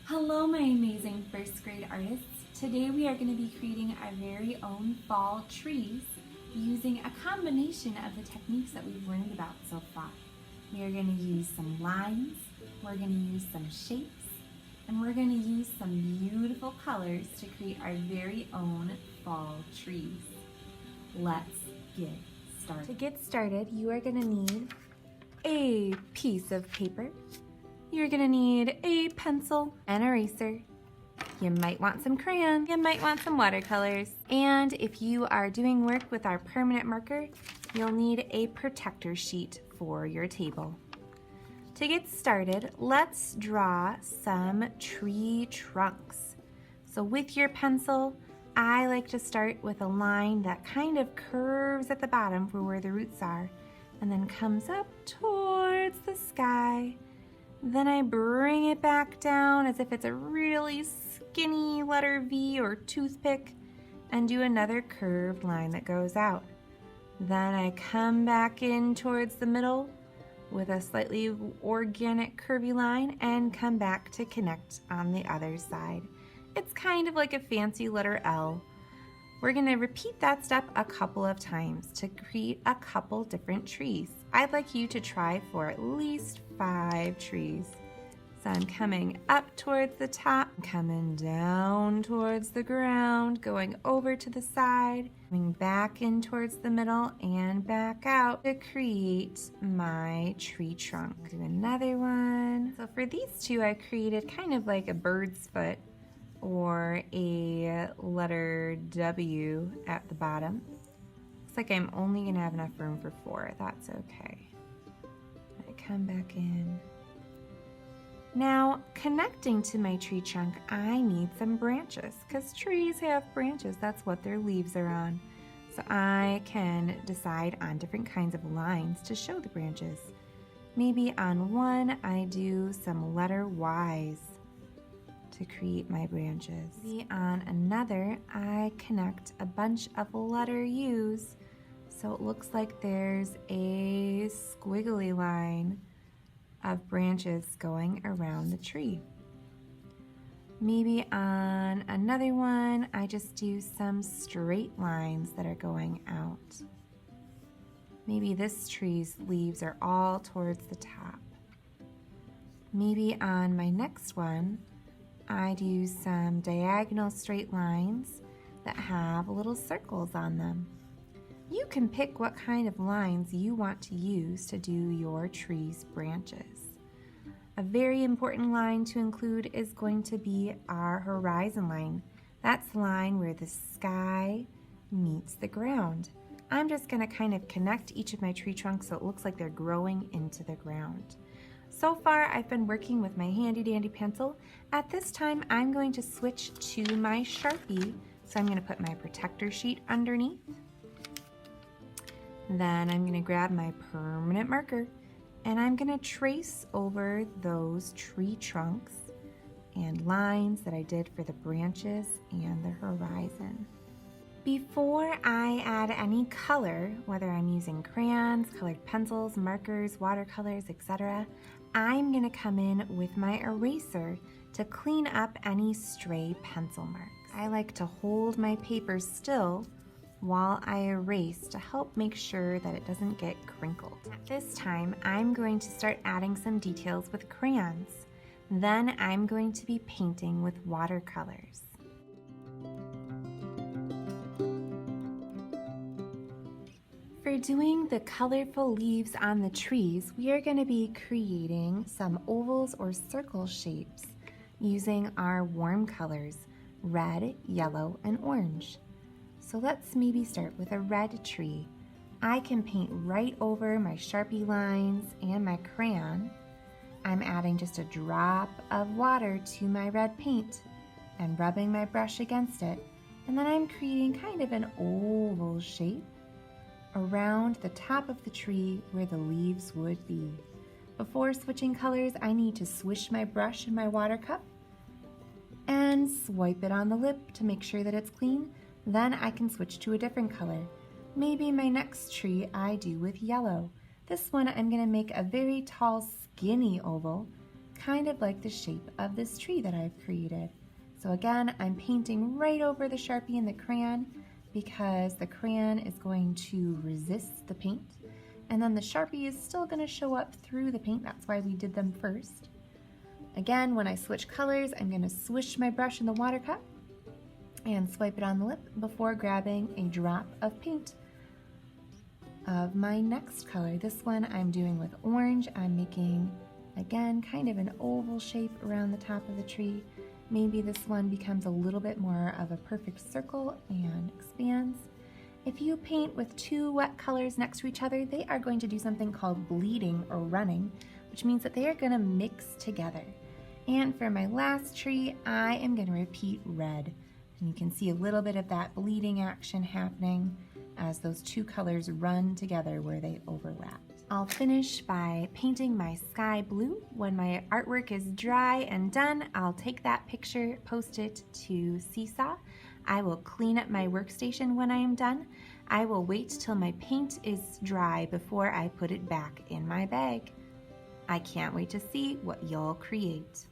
Hello, my amazing first grade artists. Today we are going to be creating our very own fall trees using a combination of the techniques that we've learned about so far. We are going to use some lines, we're going to use some shapes, and we're going to use some beautiful colors to create our very own fall trees. Let's get started. To get started, you are going to need a piece of paper. You're gonna need a pencil, an eraser. You might want some crayons, you might want some watercolors. And if you are doing work with our permanent marker, you'll need a protector sheet for your table. To get started, let's draw some tree trunks. So with your pencil, I like to start with a line that kind of curves at the bottom for where the roots are, and then comes up towards the sky. Then I bring it back down as if it's a really skinny letter V or toothpick and do another curved line that goes out. Then I come back in towards the middle with a slightly organic curvy line and come back to connect on the other side. It's kind of like a fancy letter L. We're going to repeat that step a couple of times to create a couple different trees. I'd like you to try for at least 5 trees. So I'm coming up towards the top, coming down towards the ground, going over to the side, coming back in towards the middle and back out to create my tree trunk. Do another one. So for these two, I created kind of like a bird's foot or a letter W at the bottom. Looks like I'm only gonna have enough room for 4. That's okay. I come back in. Now, connecting to my tree trunk, I need some branches because trees have branches. That's what their leaves are on. So I can decide on different kinds of lines to show the branches. Maybe on one, I do some letter Ys to create my branches. Maybe on another, I connect a bunch of letter U's so it looks like there's a squiggly line of branches going around the tree. Maybe on another one, I just do some straight lines that are going out. Maybe this tree's leaves are all towards the top. Maybe on my next one, I do some diagonal straight lines that have little circles on them. You can pick what kind of lines you want to use to do your tree's branches. A very important line to include is going to be our horizon line. That's the line where the sky meets the ground. I'm just going to kind of connect each of my tree trunks so it looks like they're growing into the ground. So far, I've been working with my handy dandy pencil. At this time, I'm going to switch to my Sharpie. So I'm going to put my protector sheet underneath. Then I'm going to grab my permanent marker and I'm going to trace over those tree trunks and lines that I did for the branches and the horizon. Before I add any color, whether I'm using crayons, colored pencils, markers, watercolors, etc., I'm going to come in with my eraser to clean up any stray pencil marks. I like to hold my paper still while I erase to help make sure that it doesn't get crinkled. At this time, I'm going to start adding some details with crayons. Then I'm going to be painting with watercolors. For doing the colorful leaves on the trees, we are going to be creating some ovals or circle shapes using our warm colors, red, yellow, and orange. So let's maybe start with a red tree. I can paint right over my Sharpie lines and my crayon. I'm adding just a drop of water to my red paint and rubbing my brush against it. And then I'm creating kind of an oval shape around the top of the tree where the leaves would be. Before switching colors, I need to swish my brush in my water cup and swipe it on the lip to make sure that it's clean. Then I can switch to a different color. Maybe my next tree I do with yellow. This one I'm going to make a very tall, skinny oval kind of like the shape of this tree that I've created. So again, I'm painting right over the Sharpie and the crayon because the crayon is going to resist the paint, and then the Sharpie is still going to show up through the paint. That's why we did them first. Again, when I switch colors, I'm going to swish my brush in the water cup and swipe it on the lip before grabbing a drop of paint of my next color. This one I'm doing with orange. I'm making, again, kind of an oval shape around the top of the tree. Maybe this one becomes a little bit more of a perfect circle and expands. If you paint with two wet colors next to each other, they are going to do something called bleeding or running, which means that they are going to mix together. And for my last tree, I am going to repeat red. And you can see a little bit of that bleeding action happening as those two colors run together where they overlap. I'll finish by painting my sky blue. When my artwork is dry and done, I'll take that picture, post it to Seesaw. I will clean up my workstation when I am done. I will wait till my paint is dry before I put it back in my bag. I can't wait to see what you'll create.